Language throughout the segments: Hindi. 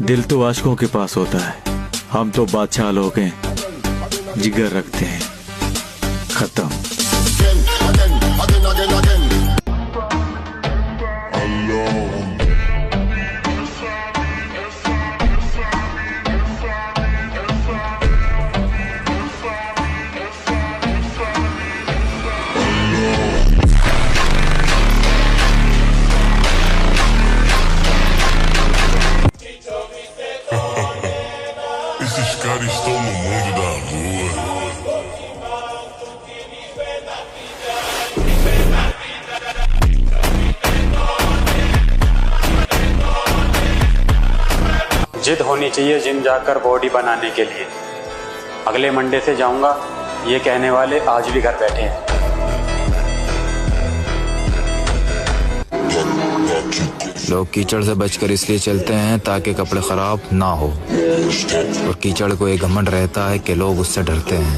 दिल तो आशिकों के पास होता है, हम तो बादशाह लोग हैं, जिगर रखते हैं। खत्म। Esses caras estão no mundo da lua. जिद होनी चाहिए जिम जाकर बॉडी बनाने के लिए। अगले मंडे से जाऊंगा, ये कहने वाले आज भी घर बैठे हैं। लोग कीचड़ से बचकर इसलिए चलते हैं ताकि कपड़े खराब ना हो, और कीचड़ को एक घमंड रहता है कि लोग उससे डरते हैं।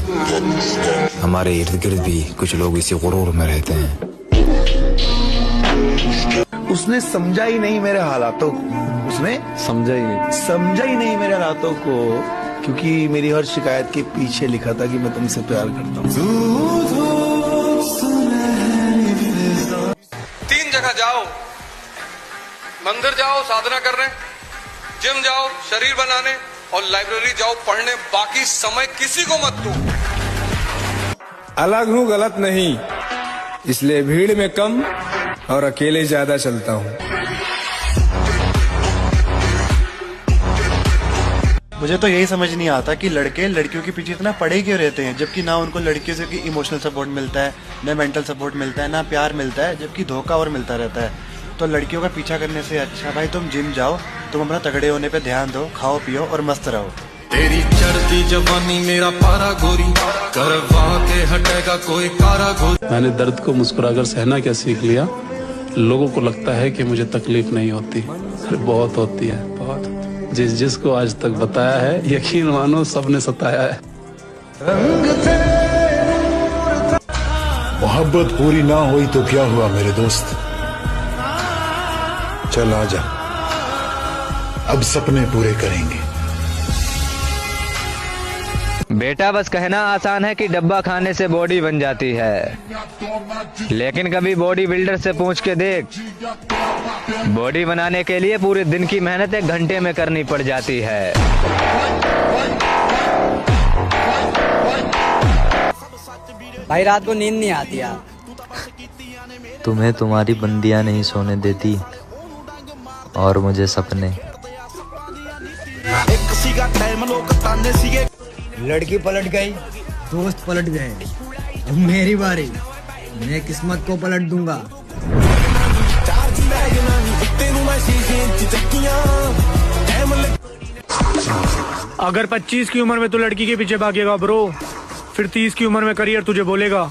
हमारे इर्द गिर्द भी कुछ लोग इसी गुरूर में रहते हैं। उसने समझा ही नहीं मेरे हालातों को, उसने समझा ही नहीं मेरे हालातों को, क्योंकि मेरी हर शिकायत के पीछे लिखा था कि मैं तुमसे प्यार करता हूँ। 3 जगह जाओ, मंदिर जाओ साधना करने, जिम जाओ शरीर बनाने, और लाइब्रेरी जाओ पढ़ने। बाकी समय किसी को मत दो। अलग हूँ गलत नहीं, इसलिए भीड़ में कम और अकेले ज्यादा चलता हूँ। मुझे तो यही समझ नहीं आता कि लड़के लड़कियों के पीछे इतना पड़े क्यों रहते हैं, जबकि ना उनको लड़कियों से इमोशनल सपोर्ट मिलता है, ना मेंटल सपोर्ट मिलता है, ना प्यार मिलता है, जबकि धोखा और मिलता रहता है। तो लड़कियों का पीछा करने से अच्छा भाई तुम जिम जाओ, तुम अपना तगड़े होने पे ध्यान दो, खाओ पियो और मस्त रहो। तेरी चढ़ती जवानी मेरा पारा गोरी, करवा के हटेगा कोई कारा गोरी। मैंने दर्द को मुस्कुराकर सहना क्या सीख लिया। लोगों को लगता है कि मुझे तकलीफ नहीं होती, अरे बहुत होती है, बहुत। जिसको आज तक बताया है, यकीन मानो सबने सताया है। मोहब्बत पूरी ना हुई तो क्या हुआ मेरे दोस्त, चल आजा, अब सपने पूरे करेंगे। बेटा बस कहना आसान है कि डब्बा खाने से बॉडी बन जाती है, लेकिन कभी बॉडी बिल्डर से पूछ के देख, बॉडी बनाने के लिए पूरे दिन की मेहनत 1 घंटे में करनी पड़ जाती है। भाई रात को नींद नहीं आती यार। तुम्हें तुम्हारी बंदियां नहीं सोने देती, और मुझे सपने। लड़की पलट गई, दोस्त पलट गए, अब मेरी बारी, मैं किस्मत को पलट दूंगा। अगर 25 की उम्र में तू लड़की के पीछे भागेगा ब्रो, फिर 30 की उम्र में करियर तुझे बोलेगा।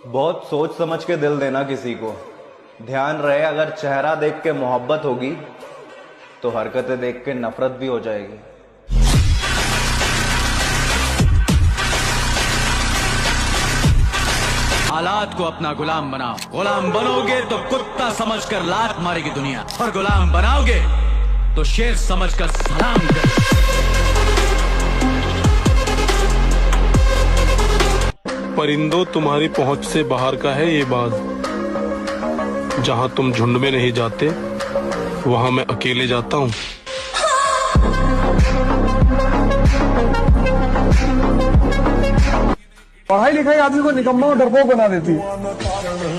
बहुत सोच समझ के दिल देना किसी को। ध्यान रहे, अगर चेहरा देख के मोहब्बत होगी तो हरकतें देख के नफरत भी हो जाएगी। हालात को अपना गुलाम बनाओ। गुलाम बनोगे तो कुत्ता समझकर लात मारेगी दुनिया, और गुलाम बनाओगे तो शेर समझकर सलाम करेगी। परिंदों, तुम्हारी पहुंच से बाहर का है ये बात। जहां तुम झुंड में नहीं जाते, वहां मैं अकेले जाता हूं। पढ़ाई लिखाई आदमी को निकम्मा और डरपोक बना देती है।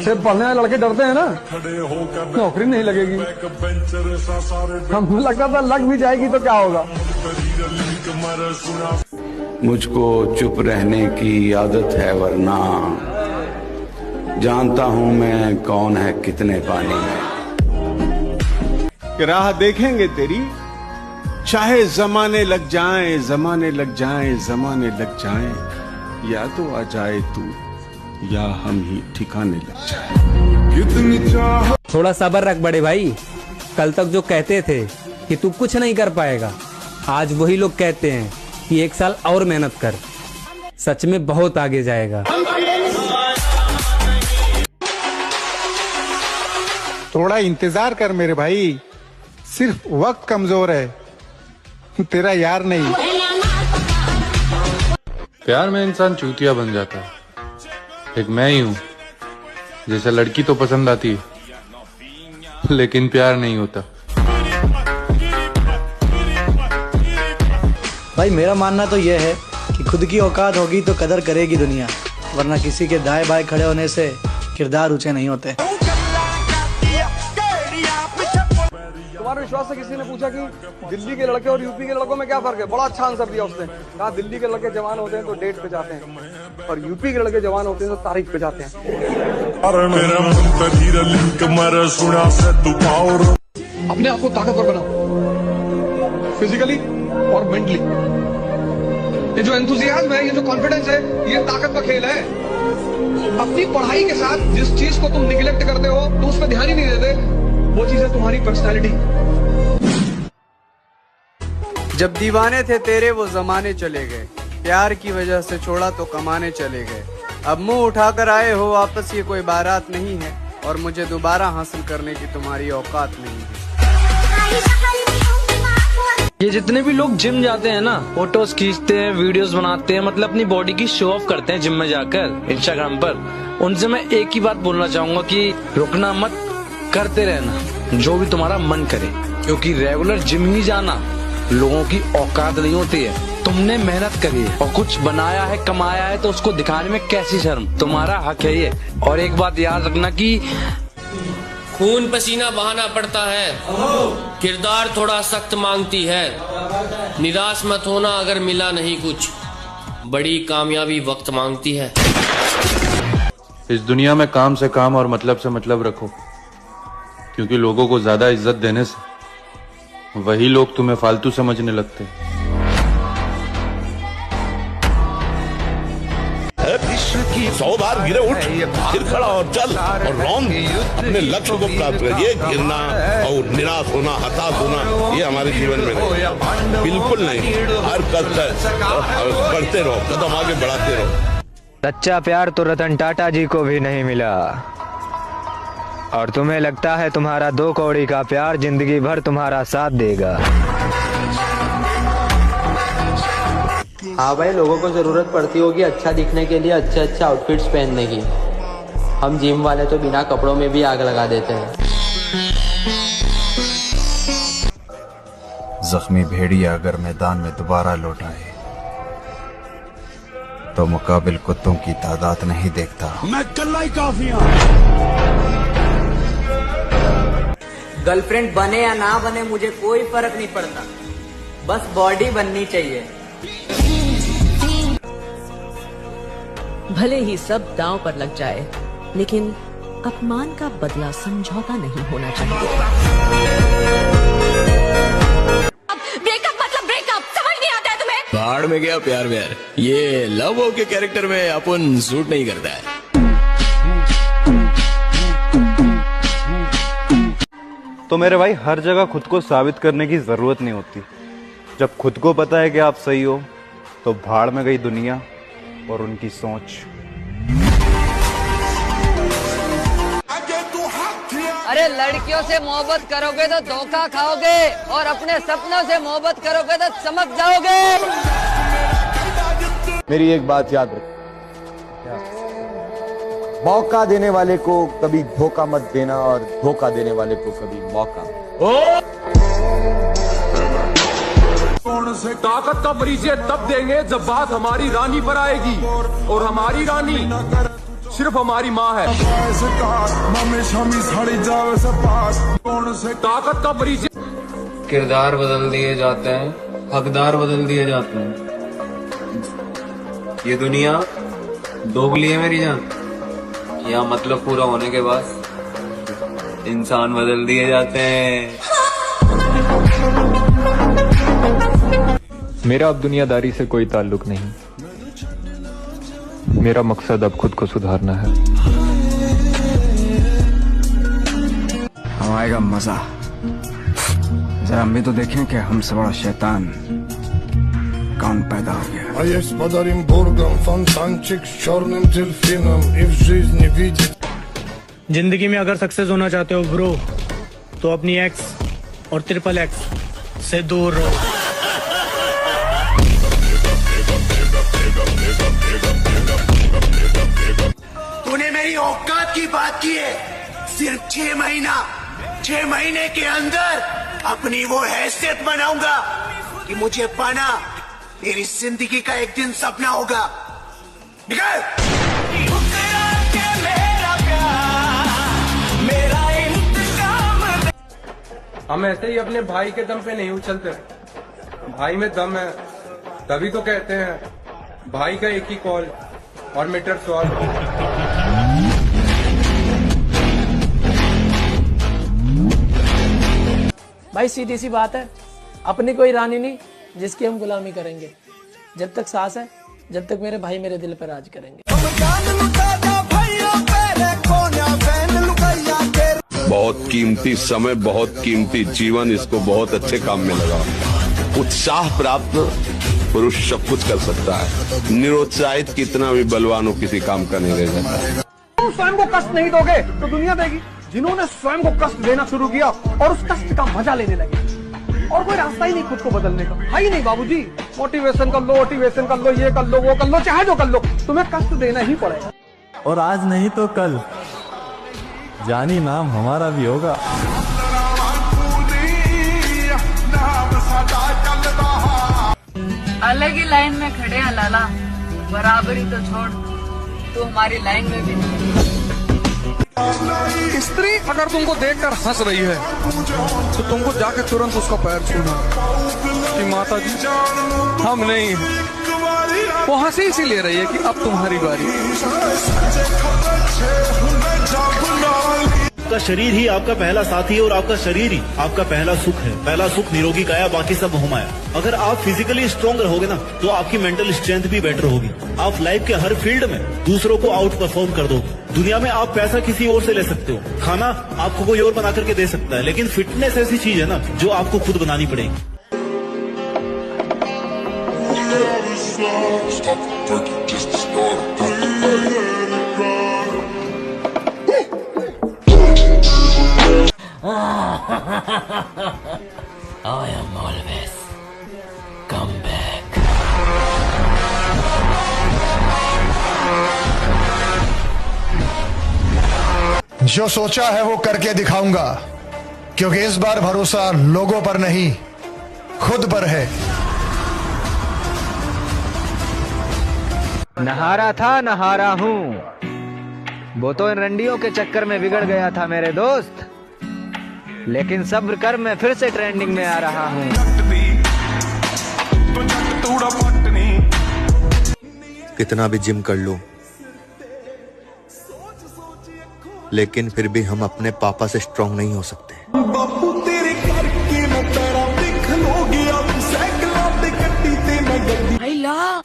सिर्फ पढ़ने वाले लड़के डरते हैं ना, नौकरी नहीं लगेगी। हमें लगता था लग भी जाएगी तो क्या होगा। मुझको चुप रहने की आदत है, वरना जानता हूं मैं कौन है कितने पानी में। राह देखेंगे तेरी, चाहे जमाने लग जाएं, जमाने लग जाएं, जमाने लग जाएं, या तो आ जाए तू, या हम ही ठिकाने लग जाए। थोड़ा सब्र रख बड़े भाई। कल तक जो कहते थे कि तू कुछ नहीं कर पाएगा, आज वही लोग कहते हैं कि 1 साल और मेहनत कर, सच में बहुत आगे जाएगा। थोड़ा इंतजार कर मेरे भाई, सिर्फ वक्त कमजोर है, तेरा यार नहीं। प्यार में इंसान चूतिया बन जाता है। एक मैं ही हूँ जैसे लड़की तो पसंद आती है लेकिन प्यार नहीं होता। भाई मेरा मानना तो यह है कि खुद की औकात होगी तो कदर करेगी दुनिया, वरना किसी के दाएं बाएं खड़े होने से किरदार ऊंचे नहीं होते। तुम्हारे विश्वास से किसी ने पूछा कि दिल्ली के लड़के और यूपी के लड़कों में क्या फर्क है, बड़ा अच्छा आंसर दिया उसने। कहा दिल्ली के लड़के जवान होते हैं तो डेट पे जाते हैं और यूपी के लड़के जवान होते हैं तो तारीख पे जाते हैं। अपने आप को ताकतवर बनाओ, फिजिकली और मेंटली। ये जो एंथुसियाज्म है, ये जो कॉन्फिडेंस है, ये ताकत का खेल है। अपनी पढ़ाई के साथ जिस चीज को तुम निगलेक्ट करते हो, तो उस पर ध्यान ही नहीं देते, वो चीज है तुम्हारी पर्सनैलिटी। जब दीवाने थे तेरे वो जमाने चले गए, प्यार की वजह से छोड़ा तो कमाने चले गए। अब मुंह उठाकर आए हो वापस, ये कोई बारात नहीं है और मुझे दोबारा हासिल करने की तुम्हारी औकात नहीं है। ये जितने भी लोग जिम जाते हैं ना, फोटोज खींचते हैं, वीडियोस बनाते हैं, मतलब अपनी बॉडी की शो ऑफ करते हैं जिम में जाकर इंस्टाग्राम पर, उनसे मैं एक ही बात बोलना चाहूंगा कि रुकना मत, करते रहना जो भी तुम्हारा मन करे, क्योंकि रेगुलर जिम ही जाना लोगों की औकात नहीं होती है। तुमने मेहनत करी है और कुछ बनाया है, कमाया है, तो उसको दिखाने में कैसी शर्म, तुम्हारा हक है ये। और एक बात याद रखना कि खून पसीना बहाना पड़ता है, किरदार थोड़ा सख्त मांगती है। निराश मत होना अगर मिला नहीं कुछ, बड़ी कामयाबी वक्त मांगती है। इस दुनिया में काम से काम और मतलब से मतलब रखो, क्योंकि लोगों को ज्यादा इज्जत देने से वही लोग तुम्हें फालतू समझने लगते हैं। विश्व की 100 बार गिरे उठ, फिर खड़ा और चल और रौंद अपने लक्ष्य को प्राप्त कर। ये गिरना और निराश होना, हताश होना, ये हमारे जीवन में नहीं, बिल्कुल नहीं। हर कदम बढ़ते रहो, कदम आगे बढ़ाते रहो। सच्चा प्यार तो रतन टाटा जी को भी नहीं मिला, और तुम्हें लगता है तुम्हारा 2 कौड़ी का प्यार जिंदगी भर तुम्हारा साथ देगा। हाँ भाई, लोगों को जरूरत पड़ती होगी अच्छा दिखने के लिए, अच्छे आउटफिट्स पहनने की। हम जिम वाले तो बिना कपड़ों में भी आग लगा देते हैं। जख्मी भेड़िया अगर मैदान में दोबारा लौट आए तो मुकाबिल कुत्तों की तादाद नहीं देखता। मैं कल्ला ही काफी हूं। गर्लफ्रेंड बने या ना बने मुझे कोई फर्क नहीं पड़ता, बस बॉडी बननी चाहिए। भले ही सब दांव पर लग जाए, लेकिन अपमान का बदला समझौता नहीं होना चाहिए। ब्रेकअप मतलब ब्रेकअप, समझ नहीं आता है तुम्हें? बाढ़ में गया प्यार व्यार, ये लव के कैरेक्टर में अपन सूट नहीं करता है। तो मेरे भाई, हर जगह खुद को साबित करने की जरूरत नहीं होती। जब खुद को पता है कि आप सही हो, तो भाड़ में गई दुनिया और उनकी सोच। अरे लड़कियों से मोहब्बत करोगे तो धोखा खाओगे, और अपने सपनों से मोहब्बत करोगे तो चमक जाओगे। मेरी एक बात याद रख, मौका देने वाले को कभी धोखा मत देना, और धोखा देने वाले को कभी मौका। ताकत का परिचय तब देंगे जब बात हमारी रानी पर आएगी, और हमारी रानी सिर्फ हमारी माँ है। ताकत का परिचय। किरदार बदल दिए जाते हैं, हकदार बदल दिए जाते हैं। ये दुनिया दोगली है मेरी जान, यहाँ मतलब पूरा होने के बाद इंसान बदल दिए जाते हैं। मेरा अब दुनियादारी से कोई ताल्लुक नहीं, मेरा मकसद अब खुद को सुधारना है। अब आएगा मजा, जरा हम भी तो देखें कि हमसे बड़ा शैतान कौन पैदा हो गया। A jest padarim burgom, fontanczyk z czarnym delfinem i w żyźni widzi. जिंदगी में अगर सक्सेस होना चाहते हो ब्रो, तो अपनी एक्स और XXX से दूर रहो। तूने मेरी औकात की बात की है। सिर्फ 6 महीने के अंदर अपनी वो हैसियत बनाऊंगा कि मुझे पाना तेरी जिंदगी का एक दिन सपना होगा। निकल। हम ऐसे ही अपने भाई के दम पे नहीं उछलते, भाई में दम है, तभी तो कहते हैं भाई का एक ही कॉल और मीटर सॉल्व। भाई सीधी सी बात है, अपनी कोई रानी नहीं जिसकी हम गुलामी करेंगे। जब तक सांस है, जब तक मेरे भाई मेरे दिल पर राज करेंगे। बहुत कीमती समय, बहुत कीमती जीवन, इसको बहुत अच्छे काम में लगा। उत्साह प्राप्त पुरुष सब कुछ कर सकता है, निरुत्साहित कितना भी बलवान हो किसी काम का नहीं रह जाता। तुम स्वयं को कष्ट नहीं दोगे तो दुनिया देगी। जिन्होंने स्वयं को कष्ट देना शुरू किया और उस कष्ट का मजा लेने लगे, और कोई रास्ता ही नहीं खुद को बदलने का, है ही नहीं बाबूजी। मोटिवेशन कर लो, मोटिवेशन कर लो, ये कर लो, वो कर लो, चाहे जो कर लो, तुम्हें कष्ट देना ही पड़ेगा। और आज नहीं तो कल जानी नाम हमारा भी होगा। अलग ही लाइन में खड़े हैं लाला, बराबरी तो छोड़, तू हमारी लाइन में भी नहीं। स्त्री अगर तुमको देखकर हंस रही है तो तुमको जाके तुरंत उसका पैर छूना कि माता जी हम नहीं, वो हंसी इसीलिए रही है कि अब तुम्हारी बारी। आपका शरीर ही आपका पहला साथी है और आपका शरीर ही आपका पहला सुख है। पहला सुख निरोगी काया, बाकी सब मोहमाया। अगर आप फिजिकली स्ट्रॉन्ग रहोगे ना तो आपकी मेंटल स्ट्रेंथ भी बेटर होगी। आप लाइफ के हर फील्ड में दूसरों को आउट परफॉर्म कर दोगे। दुनिया में आप पैसा किसी और से ले सकते हो, खाना आपको कोई और बना करके दे सकता है, लेकिन फिटनेस ऐसी चीज है ना जो आपको खुद बनानी पड़ेगी। I am always come back. जो सोचा है वो करके दिखाऊंगा, क्योंकि इस बार भरोसा लोगों पर नहीं खुद पर है। नहारा था नहारा हूँ, वो तो इन रंडियों के चक्कर में बिगड़ गया था मेरे दोस्त, लेकिन सब्र कर मैं फिर से ट्रेंडिंग में आ रहा हूँ। कितना भी जिम कर लो, लेकिन फिर भी हम अपने पापा से स्ट्रांग नहीं हो सकते। बापू तेरे करके मैं तेरा देख लोगे, अब साइकिल पे कट्टी ते मैं गड्डी। भाई ला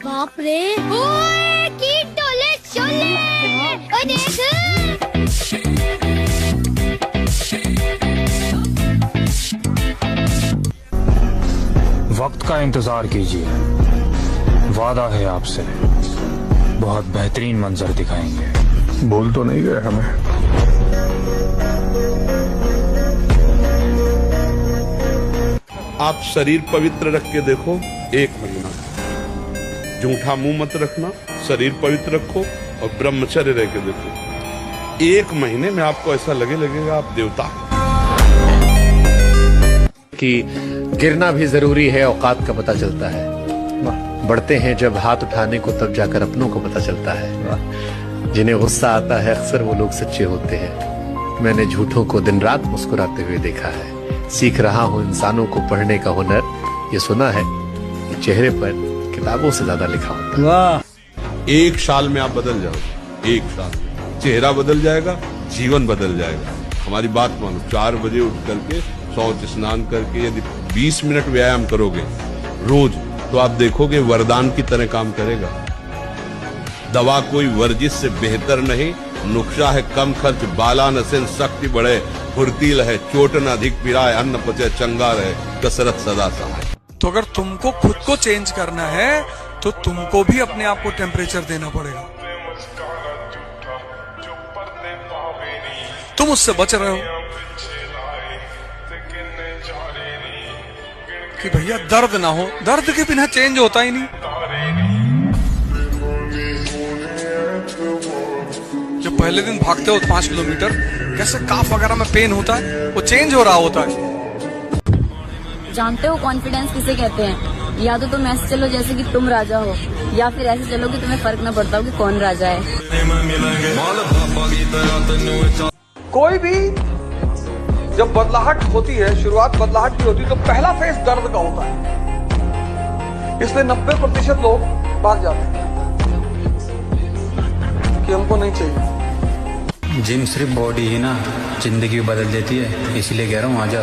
बाप रे, ओए की टोले चोले, ओ देख। वक्त का इंतजार कीजिए, वादा है आपसे बहुत बेहतरीन मंजर दिखाएंगे। बोल तो नहीं गए हमें। आप शरीर पवित्र रख के देखो, 1 महीना झूठा मुंह मत रखना, शरीर पवित्र रखो और ब्रह्मचर्य रह के देखो। 1 महीने में आपको ऐसा लगेगा आप देवता कि गिरना भी जरूरी है, औकात का पता चलता है। बढ़ते हैं जब हाथ उठाने को तब जाकर अपनों को पता चलता है। जिन्हें गुस्सा आता है अक्सर वो लोग सच्चे होते हैं। मैंने झूठों को दिन रात मुस्कुराते हुए देखा है। सीख रहा हूँ इंसानों को पढ़ने का हुनर। ये सुना है कि चेहरे पर किताबों से ज्यादा लिखा होता है। 1 साल में आप बदल जाओगे, 1 साल में चेहरा बदल जाएगा, जीवन बदल जाएगा। हमारी बात मानो, 4 बजे उठ करके शौच स्नान करके यदि 20 मिनट व्यायाम करोगे रोज, तो आप देखोगे वरदान की तरह काम करेगा। दवा कोई वर्जिश से बेहतर नहीं, नुस्खा है कम खर्च, बाला नसेन शक्ति बढ़े, फुर्तील है चोट न अधिक पिराए, अन्न पचे चंगा रहे, कसरत सदा सहाय। तो अगर तुमको खुद को चेंज करना है तो तुमको भी अपने आप को टेम्परेचर देना पड़ेगा। तुम उससे बच रहे हो कि भैया दर्द ना हो, दर्द के बिना चेंज होता ही नहीं। जब पहले दिन भागते हो 5 किलोमीटर, कैसे काफ वगैरह में पेन होता है, वो चेंज हो रहा होता है। जानते हो कॉन्फिडेंस किसे कहते हैं? या तो तुम ऐसे चलो जैसे कि तुम राजा हो, या फिर ऐसे चलो कि तुम्हें फर्क न पड़ता हो कि कौन राजा है। कोई भी जब बदलाहट होती है, शुरुआत बदलाहट की होती है, तो पहला फेस दर्द का होता है। इसलिए 90% लोग भाग जाते हैं कि हमको नहीं चाहिए। जिम सिर्फ बॉडी ही ना, जिंदगी बदल देती है, इसीलिए कह रहा हूँ आजा।